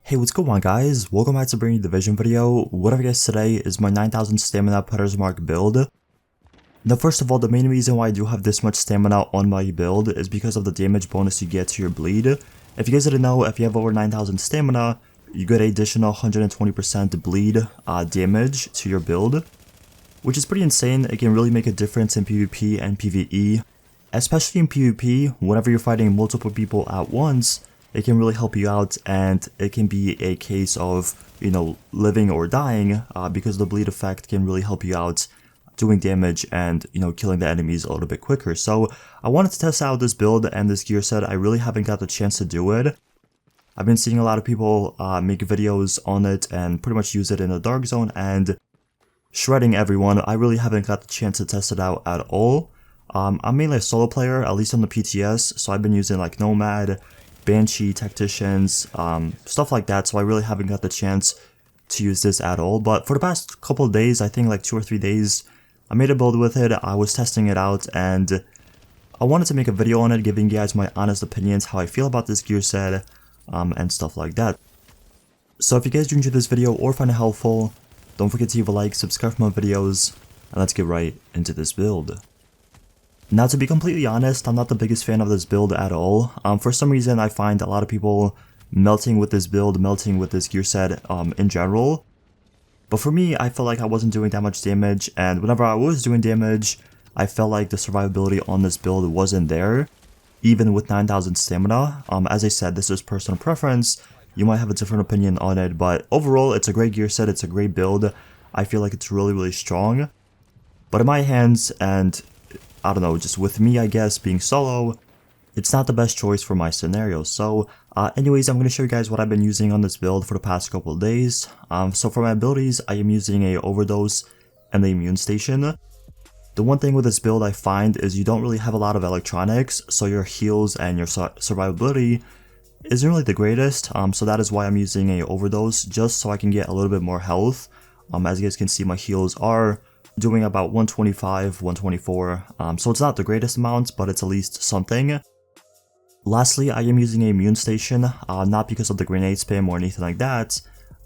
Hey, what's going on guys? Welcome back to bringing you the Division video. What I guess today is my 9000 stamina Putter's Mark build. Now first of all, the main reason why I do have this much stamina on my build is because of the damage bonus you get to your bleed. If you guys didn't know, if you have over 9000 stamina, you get an additional 120% bleed damage to your build, which is pretty insane. It can really make a difference in PvP and PvE, especially in PvP. Whenever you're fighting multiple people at once, it can really help you out, and it can be a case of, living or dying, because the bleed effect can really help you out doing damage and, killing the enemies a little bit quicker. So I wanted to test out this build and this gear set. I really haven't got the chance to do it. I've been seeing a lot of people make videos on it and pretty much use it in the Dark Zone and shredding everyone. I really haven't got the chance to test it out at all. I'm mainly a solo player, at least on the PTS, so I've been using like Nomad, Banshee, Tacticians, stuff like that, so I really haven't got the chance to use this at all. But for the past couple of days, I think like 2 or 3 days, I made a build with it. I was testing it out, and I wanted to make a video on it, giving you guys my honest opinions, how I feel about this gear set, and stuff like that. So if you guys do enjoy this video or find it helpful, don't forget to leave a like, subscribe for more videos, and let's get right into this build. Now, to be completely honest, I'm not the biggest fan of this build at all. For some reason, I find a lot of people melting with this build, melting with this gear set in general. But for me, I felt like I wasn't doing that much damage, and whenever I was doing damage, I felt like the survivability on this build wasn't there, even with 9000 stamina. As I said, this is personal preference. You might have a different opinion on it, but overall, it's a great gear set, it's a great build. I feel like it's really, really strong. But in my hands, and I don't know, just with me, I guess, being solo, it's not the best choice for my scenario. So anyways, I'm going to show you guys what I've been using on this build for the past couple of days. So for my abilities, I am using a Overdose and the Immune Station. The one thing with this build I find is you don't really have a lot of electronics, so your heals and your survivability isn't really the greatest. So that is why I'm using a Overdose, just so I can get a little bit more health. As you guys can see, my heals are doing about 125, 124, so it's not the greatest amount, but it's at least something. Lastly, I am using a Immune Station, not because of the grenade spam or anything like that.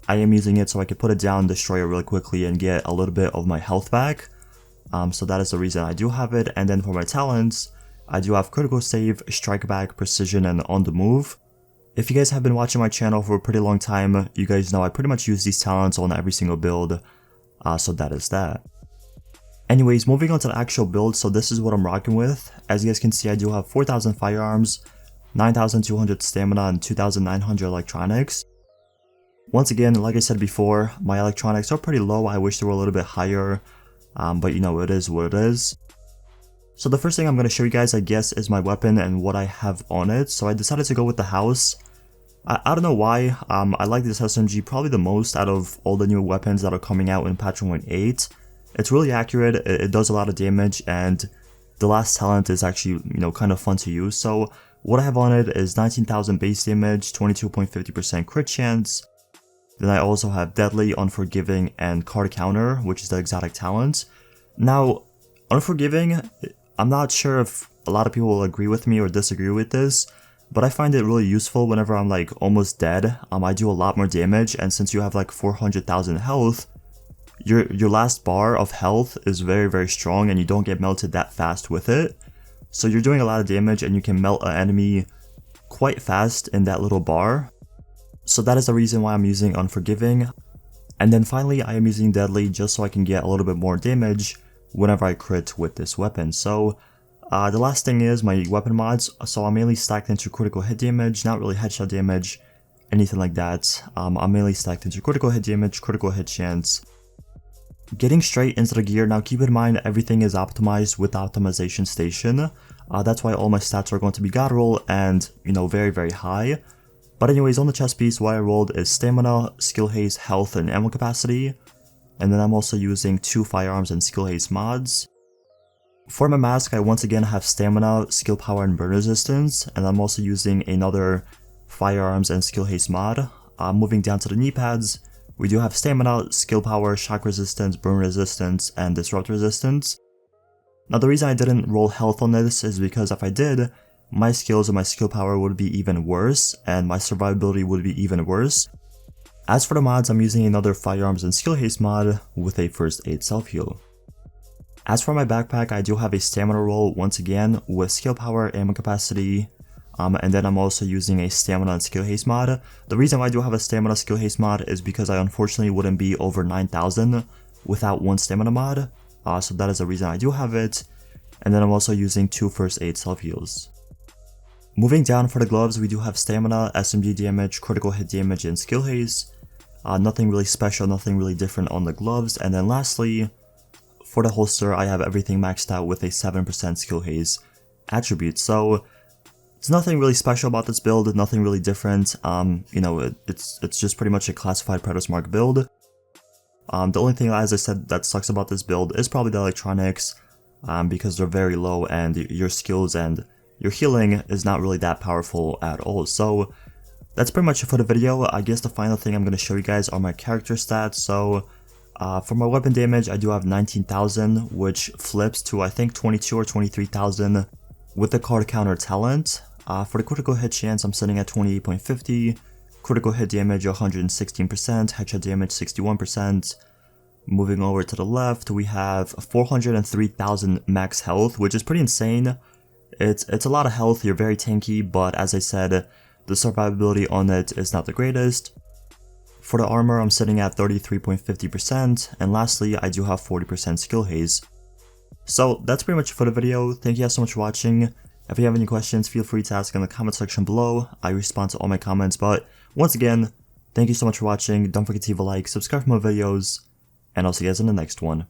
I am using it so I can put it down, destroy it really quickly, and get a little bit of my health back. So that is the reason I do have it. And then for my talents, I do have Critical Save, Strike Back, Precision, and On the Move. If you guys have been watching my channel for a pretty long time, you guys know I pretty much use these talents on every single build, so that is that. Anyways, moving on to the actual build, so this is what I'm rocking with. As you guys can see, I do have 4000 firearms, 9200 stamina, and 2900 electronics. Once again, like I said before, my electronics are pretty low. I wish they were a little bit higher, but it is what it is. So the first thing I'm going to show you guys, I guess, is my weapon and what I have on it. So I decided to go with the House. I don't know why, I like this SMG probably the most out of all the new weapons that are coming out in patch 1.8. It's really accurate, it does a lot of damage, and the last talent is actually, kind of fun to use. So what I have on it is 19,000 base damage, 22.50% crit chance. Then I also have Deadly, Unforgiving, and Card Counter, which is the exotic talent. Now, Unforgiving, I'm not sure if a lot of people will agree with me or disagree with this, but I find it really useful whenever I'm like almost dead. I do a lot more damage, and since you have like 400,000 health, your last bar of health is very, very strong, and you don't get melted that fast with it. So you're doing a lot of damage, and you can melt an enemy quite fast in that little bar. So that is the reason why I'm using Unforgiving. And then finally, I am using Deadly just so I can get a little bit more damage whenever I crit with this weapon. So the last thing is my weapon mods. So I'm mainly stacked into critical hit damage, not really headshot damage, anything like that. I'm mainly stacked into critical hit damage, critical hit chance. Getting straight into the gear, now keep in mind everything is optimized with the optimization station. That's why all my stats are going to be god roll and, very, very high. But anyways, on the chest piece, what I rolled is stamina, skill haste, health, and ammo capacity. And then I'm also using 2 firearms and skill haste mods. For my mask, I once again have stamina, skill power, and burn resistance. And I'm also using another firearms and skill haste mod. Moving down to the knee pads, we do have stamina, skill power, shock resistance, burn resistance, and disrupt resistance. Now the reason I didn't roll health on this is because if I did, my skills and my skill power would be even worse, and my survivability would be even worse. As for the mods, I'm using another firearms and skill haste mod with a first aid self heal. As for my backpack, I do have a stamina roll once again with skill power, ammo capacity, and then I'm also using a stamina and skill haste mod. The reason why I do have a stamina skill haste mod is because I unfortunately wouldn't be over 9,000 without one stamina mod, so that is the reason I do have it. And then I'm also using 2 first aid self heals. Moving down for the gloves, we do have stamina, SMG damage, critical hit damage, and skill haste. Nothing really special, nothing really different on the gloves. And then lastly, for the holster, I have everything maxed out with a 7% skill haste attribute. So it's nothing really special about this build, nothing really different. It's just pretty much a classified Predator's Mark build. The only thing, as I said, that sucks about this build is probably the electronics, because they're very low and your skills and your healing is not really that powerful at all. So that's pretty much it for the video. I guess the final thing I'm going to show you guys are my character stats. So for my weapon damage, I do have 19,000, which flips to I think 22 or 23,000 with the card counter talent. For the critical hit chance, I'm sitting at 28.50, critical hit damage 116%, headshot damage 61%. Moving over to the left, we have 403,000 max health, which is pretty insane. It's a lot of health, you're very tanky, but as I said, the survivability on it is not the greatest. For the armor, I'm sitting at 33.50%, and lastly, I do have 40% skill haze. So that's pretty much it for the video. Thank you guys so much for watching. If you have any questions, feel free to ask in the comment section below. I respond to all my comments, but once again, thank you so much for watching. Don't forget to leave a like, subscribe for more videos, and I'll see you guys in the next one.